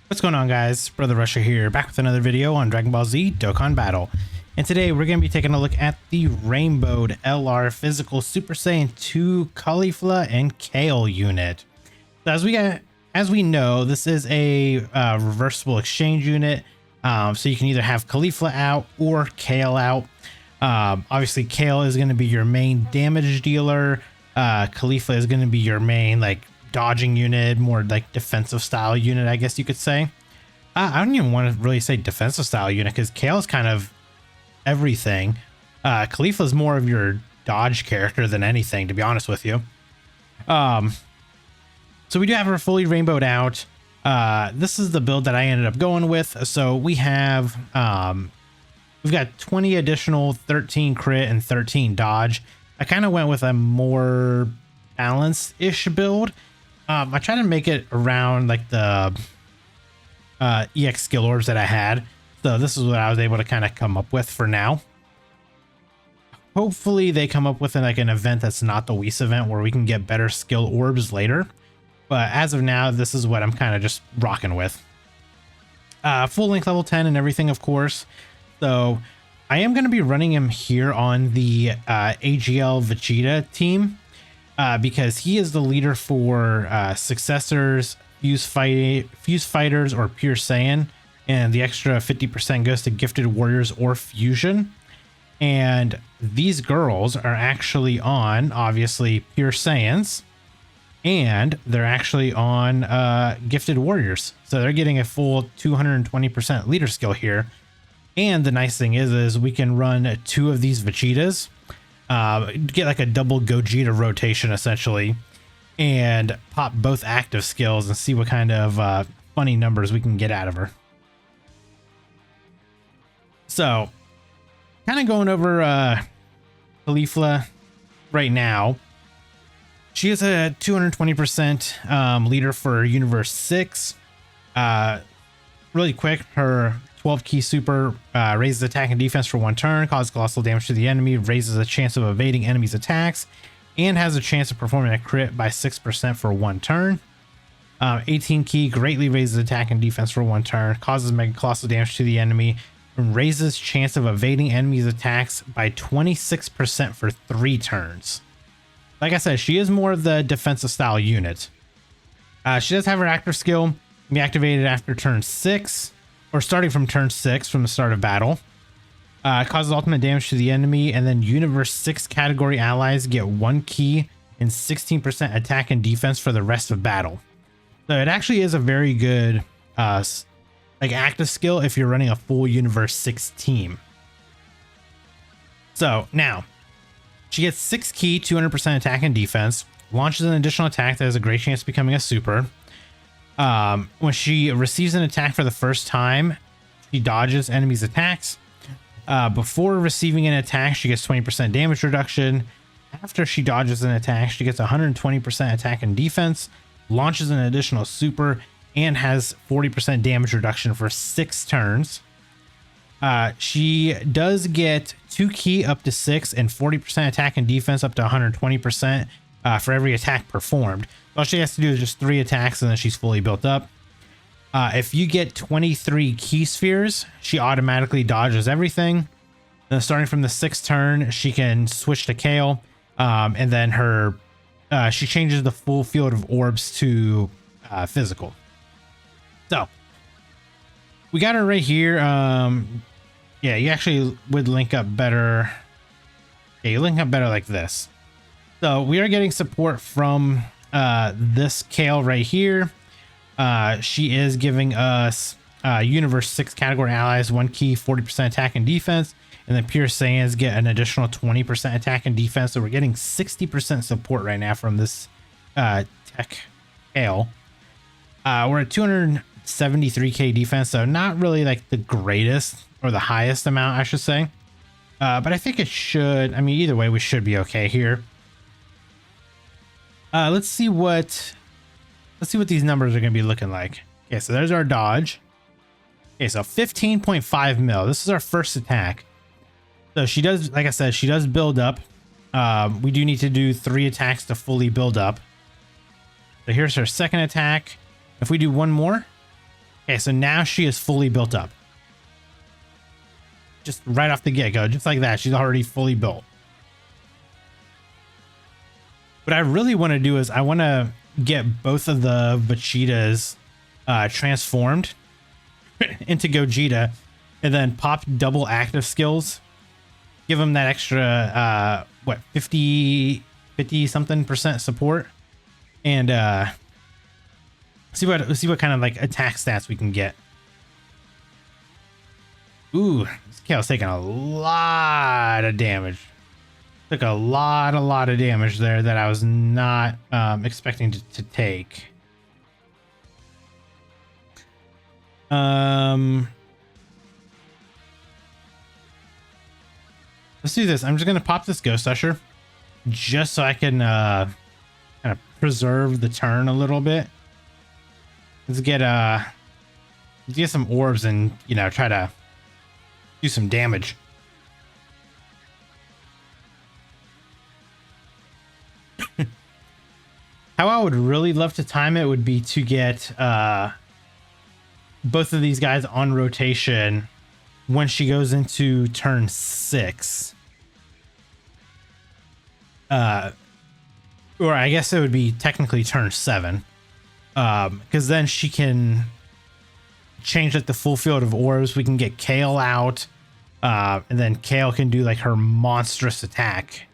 What's going on, guys? Brother Rusher here, back with another video on Dragon Ball Z Dokkan Battle. And today we're going to be taking a look at the Rainbowed LR Physical Super Saiyan 2 CAULIFLA and KALE unit. So as we know, this is a reversible exchange unit. So you can either have CAULIFLA out or KALE out. Obviously, KALE is going to be your main damage dealer. CAULIFLA is going to be your main dodging unit, more like defensive style unit, I guess you could say. I don't even want to really say defensive style unit because KALE is kind of everything. CAULIFLA is more of your dodge character than anything, to be honest with you. So we do have her fully rainbowed out. This is the build that I ended up going with. So we have we've got 20 additional, 13 crit and 13 dodge. I kind of went with a more balanced-ish build. I tried to make it around like the EX skill orbs that I had. So this is what I was able to kind of come up with for now. Hopefully they come up with an event that's not the Whis event where we can get better skill orbs later. But as of now, this is what I'm kind of just rocking with. Full length level 10 and everything, of course. So I am going to be running him here on the AGL Vegeta team. Because he is the leader for successors, fuse fighters, or pure Saiyan, and the extra 50% goes to gifted warriors or fusion. And these girls are actually on, obviously, pure Saiyans, and they're actually on gifted warriors, so they're getting a full 220% leader skill here. And the nice thing is we can run 2 of these Vegetas. Get like a double Gogeta rotation essentially, and pop both active skills and see what kind of funny numbers we can get out of her. So kind of going over CAULIFLA right now. She is a 220% leader for Universe 6. Really quick, her 12 key super raises attack and defense for 1 turn, causes colossal damage to the enemy, raises a chance of evading enemies' attacks, and has a chance of performing a crit by 6% for 1 turn. 18 key greatly raises attack and defense for 1 turn, causes mega colossal damage to the enemy, and raises chance of evading enemies' attacks by 26% for 3 turns. Like I said, she is more of the defensive style unit. She does have her active skill be activated after turn 6. Or starting from turn 6 from the start of battle. Causes ultimate damage to the enemy, and then Universe 6 category allies get 1 key and 16% attack and defense for the rest of battle. So it actually is a very good active skill if you're running a full Universe 6 team. So now, she gets 6 key, 200% attack and defense, launches an additional attack that has a great chance of becoming a super. When she receives an attack for the first time, she dodges enemies' attacks. Before receiving an attack, she gets 20% damage reduction. After she dodges an attack, she gets 120% attack and defense, launches an additional super, and has 40% damage reduction for 6 turns. She does get 2 key up to 6 and 40% attack and defense up to 120% for every attack performed. All she has to do is just 3 attacks and then she's fully built up. If you get 23 key spheres, she automatically dodges everything. Then starting from the 6th turn, she can switch to KALE, and then she changes the full field of orbs to physical. So we got her right here. Yeah, you actually would link up better. Yeah, you link up better like this. So we are getting support from this KALE right here. She is giving us Universe 6 category allies 1 key, 40% attack and defense, and then pure Saiyans get an additional 20% attack and defense. So we're getting 60% support right now from this tech KALE. We're at 273k defense, so not really like the greatest or the highest amount, I should say. But I think it should. I mean, either way, we should be okay here. Let's see what these numbers are going to be looking like. Okay, so there's our dodge. Okay, so 15.5 mil. This is our first attack. So she does, like I said, she does build up. We do need to do 3 attacks to fully build up. So here's her second attack. If we do 1 more, Okay, so now she is fully built up. Just right off the get-go, just like that, she's already fully built. What I really want to do is I want to get both of the Vegetas transformed into Gogeta, and then pop double active skills. Give them that extra, what, 50 something % support, and see what kind of like attack stats we can get. Ooh, this Kale's taking a lot of damage. Took a lot of damage there that I was not expecting to take. Let's do this. I'm just gonna pop this Ghost Usher just so I can kind of preserve the turn a little bit. Let's get some orbs and, you know, try to do some damage. How I would really love to time it would be to get both of these guys on rotation when she goes into turn 6. Or I guess it would be technically turn 7. Because then she can change like the full field of orbs. We can get Kale out. And then Kale can do like her monstrous attack.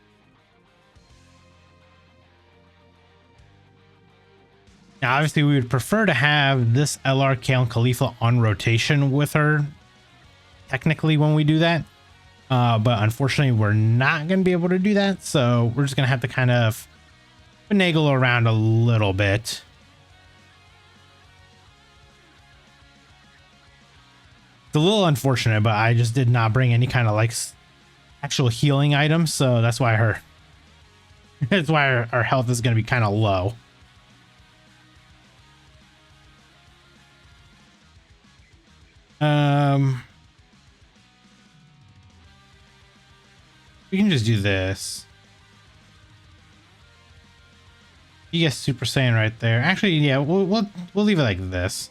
Now, obviously, we would prefer to have this LR, Kale, and Caulifla on rotation with her, technically, when we do that. But unfortunately, we're not going to be able to do that. So we're just going to have to kind of finagle around a little bit. It's a little unfortunate, but I just did not bring any kind of like actual healing items. So that's why her health is going to be kind of low. We can just do this. You get Super Saiyan right there. Actually, yeah, we'll leave it like this.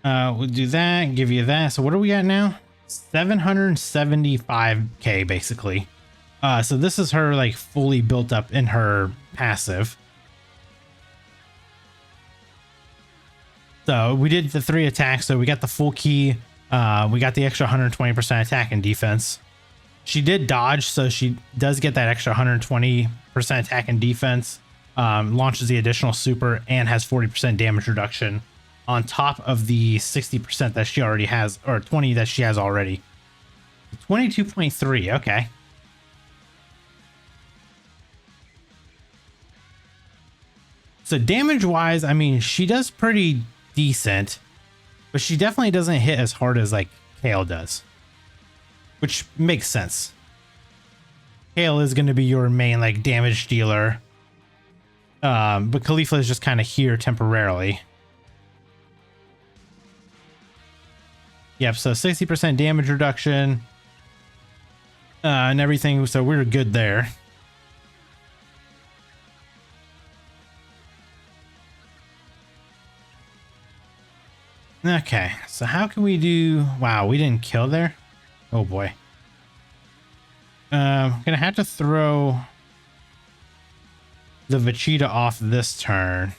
We'll do that, give you that. So what are we at now? 775k basically. So this is her like fully built up in her passive. So we did the 3 attacks, so we got the full key. We got the extra 120% attack and defense. She did dodge, so she does get that extra 120% attack and defense. Launches the additional super and has 40% damage reduction on top of the 60% that she already has, or 20 that she has already. 22.3, okay. So damage-wise, I mean, she does pretty decent, but she definitely doesn't hit as hard as like Kale does, which makes sense. Kale is going to be your main like damage dealer, but Caulifla is just kind of here temporarily. Yep, so 60% damage reduction and everything, so we're good there. Okay, so how can we do... Wow, we didn't kill there? Oh boy. I'm gonna have to throw the Vegeta off this turn.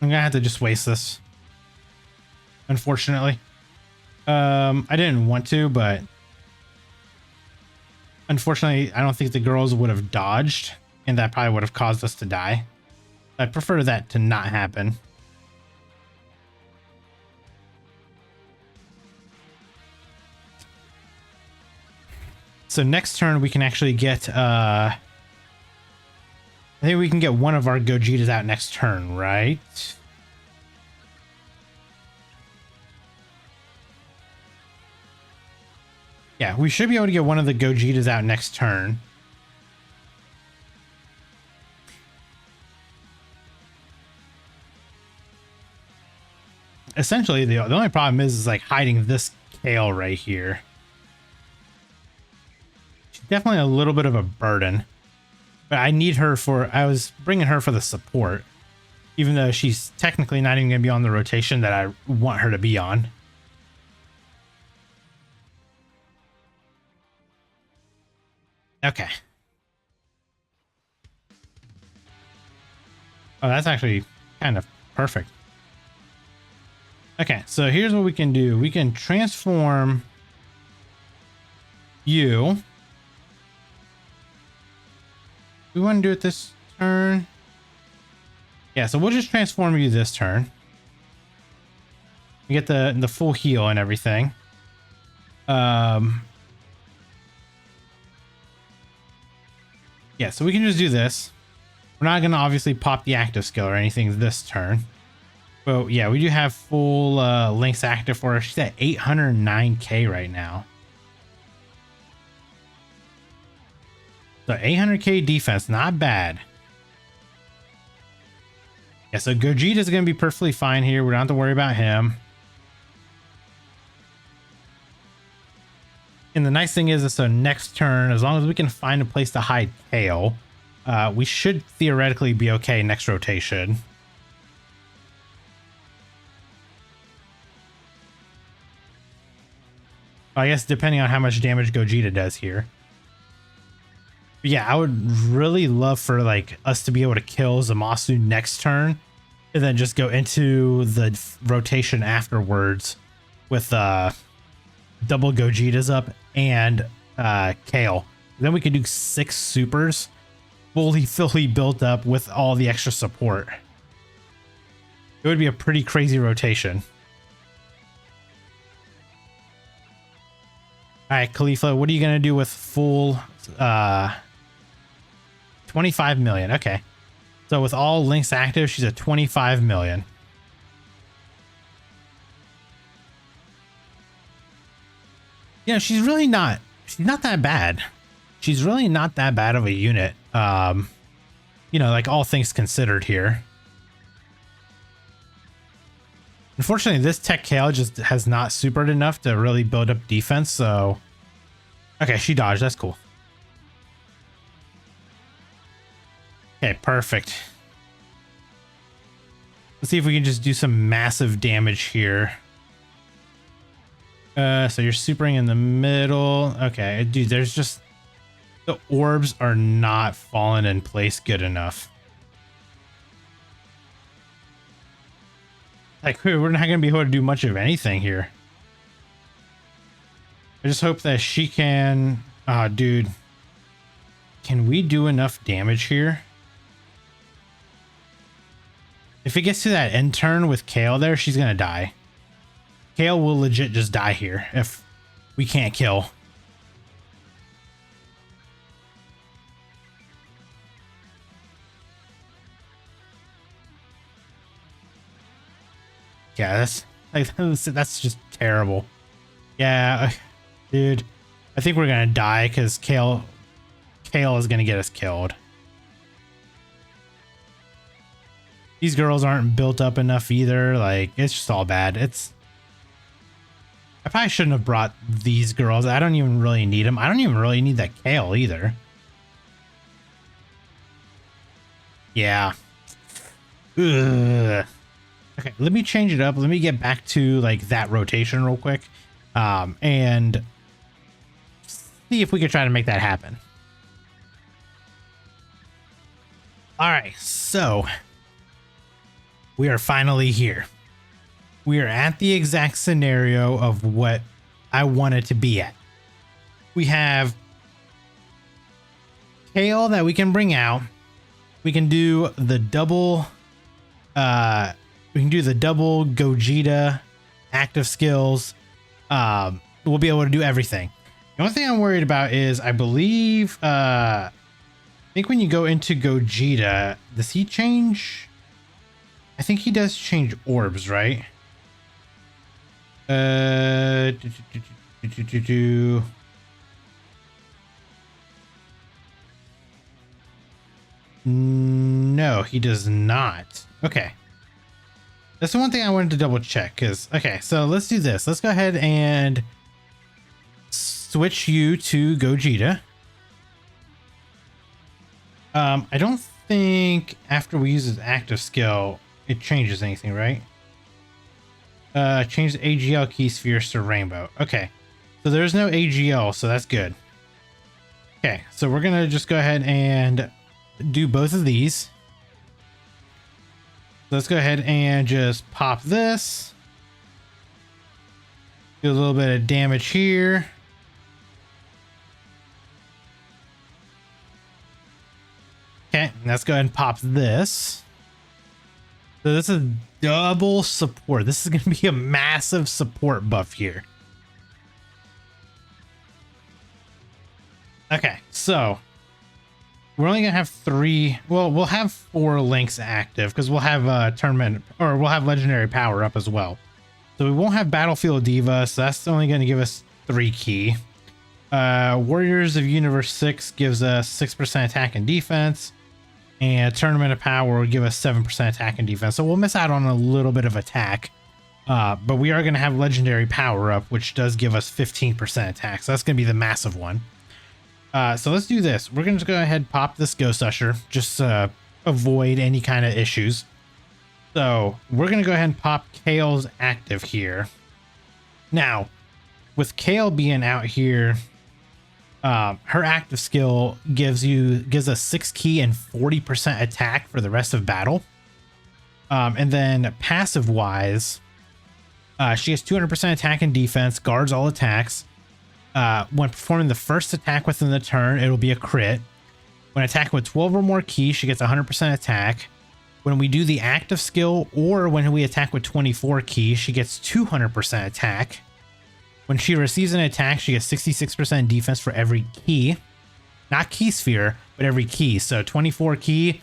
I'm gonna have to just waste this, unfortunately. I didn't want to, but unfortunately, I don't think the girls would have dodged, and that probably would have caused us to die. I'd prefer that to not happen. So next turn, we can actually get... I think we can get one of our Gogetas out next turn, right? Yeah, we should be able to get one of the Gogetas out next turn. Essentially, the only problem is like hiding this Kale right here. definitely a little bit of a burden, but I need her for, I was bringing her for the support, even though she's technically not even going to be on the rotation that I want her to be on. Okay. Oh, that's actually kind of perfect. Okay, so here's what we can do. We can transform you. We want to do it this turn. Yeah, so we'll just transform you this turn. We get the full heal and everything. Yeah, so we can just do this. We're not going to obviously pop the active skill or anything this turn. But yeah, we do have full Lynx active for her. She's at 809k right now. So 800k defense, not bad. Yeah, so Gogeta's going to be perfectly fine here. We don't have to worry about him. And the nice thing is, so next turn, as long as we can find a place to hide Kale, we should theoretically be okay next rotation. I guess depending on how much damage Gogeta does here. But yeah, I would really love for like us to be able to kill Zamasu next turn and then just go into the rotation afterwards with double Gogetas up and Kale. Then we could do 6 supers fully built up with all the extra support. It would be a pretty crazy rotation. All right, CAULIFLA, what are you going to do with full 25 million? Okay. So with all Lynx active, she's at 25 million. You know, she's not that bad. She's really not that bad of a unit. You know, like all things considered here. Unfortunately, this Tech Kale just has not supered enough to really build up defense, so... Okay, she dodged. That's cool. Okay, perfect. Let's see if we can just do some massive damage here. So you're supering in the middle. Okay, dude, there's just... The orbs are not falling in place good enough. Like, we're not going to be able to do much of anything here. I just hope that she can... dude. Can we do enough damage here? If it gets to that end turn with Kale there, she's going to die. Kale will legit just die here if we can't kill. Yeah, that's just terrible. Yeah, dude, I think we're gonna die because Kale is gonna get us killed. These girls aren't built up enough either. Like, it's just all bad. I probably shouldn't have brought these girls. I don't even really need them. I don't even really need that Kale either. Yeah. Ugh. Okay, let me change it up. Let me get back to like that rotation real quick, and see if we can try to make that happen. All right, so we are finally here. We are at the exact scenario of what I wanted to be at. We have Kale that we can bring out. We can do the double. We can do the double Gogeta active skills. We'll be able to do everything. The only thing I'm worried about is I believe, I think when you go into Gogeta, does he change? I think he does change orbs, right? No, he does not. Okay. That's the one thing I wanted to double check, because, okay, so let's do this. Let's go ahead and switch you to Gogeta. I don't think after we use his active skill, it changes anything, right? Change the AGL key spheres to rainbow. Okay. So there's no AGL, so that's good. Okay, so we're gonna just go ahead and do both of these. Let's go ahead and just pop this. Do a little bit of damage here. Okay, let's go ahead and pop this. So this is double support. This is going to be a massive support buff here. Okay, so we're only going to have 3. Well, we'll have 4 links active because we'll have tournament, or we'll have legendary power up as well. So we won't have Battlefield Diva, so that's only going to give us 3 key. Warriors of Universe 6 gives us 6% attack and defense. And Tournament of Power will give us 7% attack and defense. So we'll miss out on a little bit of attack. But we are going to have Legendary Power up, which does give us 15% attack. So that's going to be the massive one. So let's do this. We're going to go ahead and pop this Ghost Usher. Just avoid any kind of issues. So we're going to go ahead and pop Kale's active here. Now, with Kale being out here, her active skill gives us 6 key and 40% attack for the rest of battle. And then passive wise, she has 200% attack and defense, guards all attacks. When performing the first attack within the turn, it'll be a crit. When attacking with 12 or more keys, she gets 100% attack. When we do the active skill, or when we attack with 24 keys, she gets 200% attack. When she receives an attack, she gets 66% defense for every key. Not key sphere, but every key. So 24 key,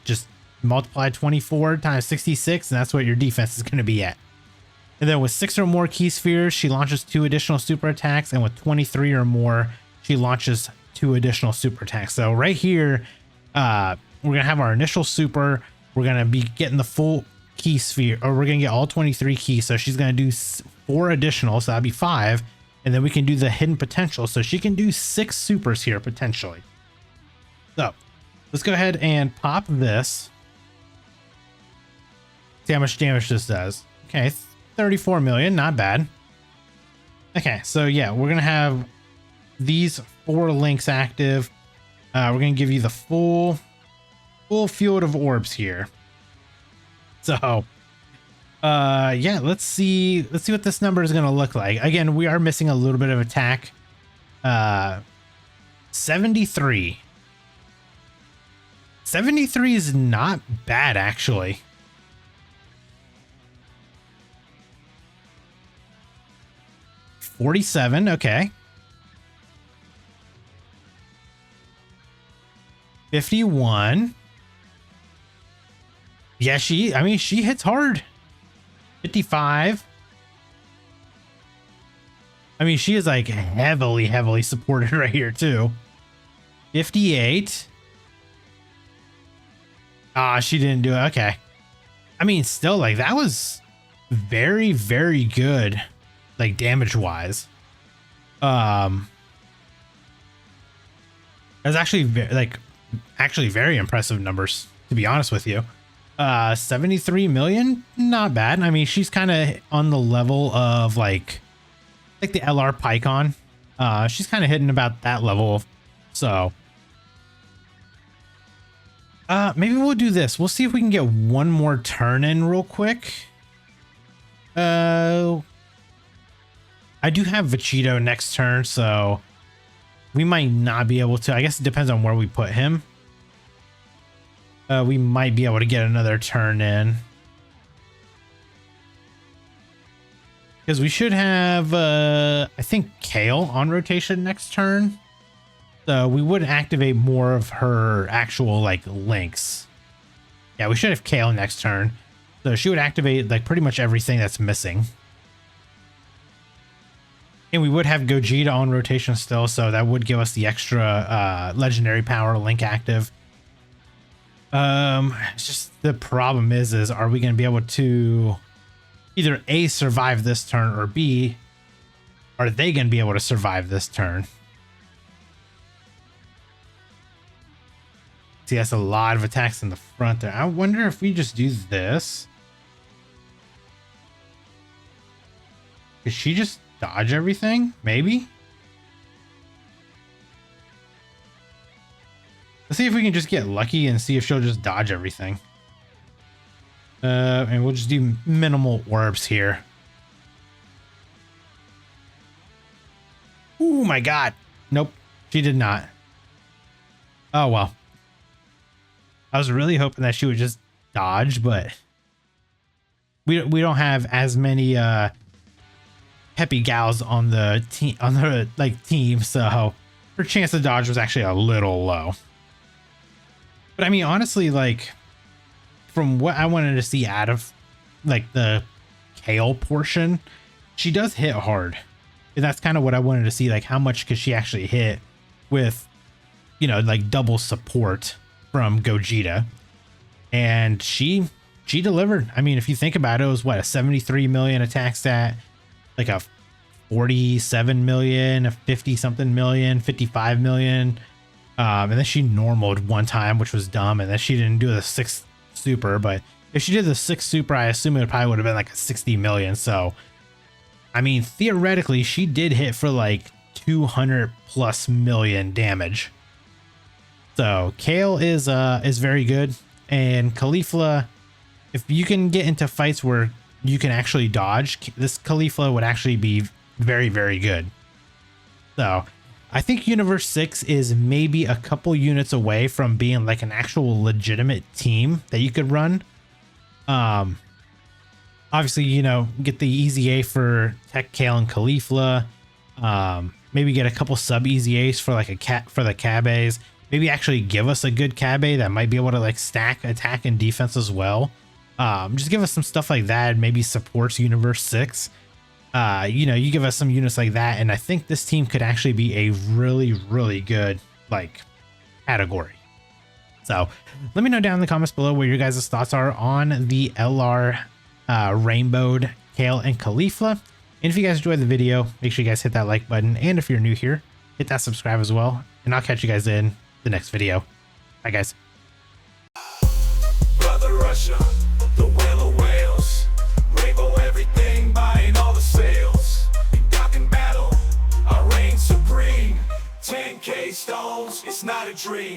just multiply 24 times 66, and that's what your defense is going to be at. And then with 6 or more key spheres, she launches 2 additional super attacks. And with 23 or more, she launches 2 additional super attacks. So right here, we're going to have our initial super. We're going to be getting the full key sphere, or we're going to get all 23 keys. So she's going to do 4 additional, so that'd be 5. And then we can do the hidden potential. So she can do 6 supers here potentially. So let's go ahead and pop this. See how much damage this does. Okay, 34 million, not bad. Okay, so yeah, we're gonna have these 4 links active. We're gonna give you the full field of orbs here. So yeah, let's see what this number is gonna look like. Again, we are missing a little bit of attack. 73 is not bad, actually. $47, okay. 51. Yeah, she hits hard. 55. I mean, she is like heavily supported right here too. 58. She didn't do it. Okay. I mean, still, like, that was very, very good, like, damage wise. That's actually very impressive numbers, to be honest with you. 73 million, not bad. I mean, she's kind of on the level of like the LR Pycon. She's kind of hitting about that level. So maybe we'll do this. We'll see if we can get one more turn in real quick. I do have Vegito next turn, so we might not be able to. I guess it depends on where we put him. We might be able to get another turn in. Because we should have, I think, Kale on rotation next turn. So we would activate more of her actual, like, links. Yeah, we should have Kale next turn. So she would activate, like, pretty much everything that's missing. And we would have Gogeta on rotation still, so that would give us the extra legendary power link active. It's just the problem is are we going to be able to either A, survive this turn, or B, are they going to be able to survive this turn? See, that's a lot of attacks in the front there. I wonder if we just do this. Could she just dodge everything? Maybe? Let's see if we can just get lucky and see if she'll just dodge everything. And we'll just do minimal orbs here. Oh my god. Nope, she did not. Oh well. I was really hoping that she would just dodge, but we don't have as many peppy gals on the team, so her chance to dodge was actually a little low. But I mean, honestly, like from what I wanted to see out of like the KALE portion, she does hit hard. And that's kind of what I wanted to see, like how much could she actually hit with, you know, like double support from Gogeta. And she delivered. I mean, if you think about it, it was what, a 73 million attack stat, like a 47 million, a 50 something million, 55 million. And then she normaled one time, which was dumb. And then she didn't do the 6th super, but if she did the 6th super, I assume it probably would have been like a 60 million. So, I mean, theoretically, she did hit for like 200 plus million damage. So KALE is very good, and CAULIFLA, if you can get into fights where you can actually dodge, this CAULIFLA would actually be very, very good. So I think Universe 6 is maybe a couple units away from being like an actual legitimate team that you could run. Obviously, you know, get the easy A for Tech KALE and CAULIFLA. Maybe get a couple sub easy A's for like a cat for the Cabes. Maybe actually give us a good Cabe that might be able to like stack attack and defense as well. Just give us some stuff like that. Maybe supports Universe 6. You know, you give us some units like that, and I think this team could actually be a really, really good like category. So let me know down in the comments below what your guys' thoughts are on the LR rainbowed KALE and CAULIFLA. And if you guys enjoyed the video, make sure you guys hit that like button. And if you're new here, hit that subscribe as well. And I'll catch you guys in the next video. Bye, guys. Brother Russia, the whale of whales, rainbow everything, buying all the sales. In Dokkan battle, I reign supreme. 10K stones, it's not a dream.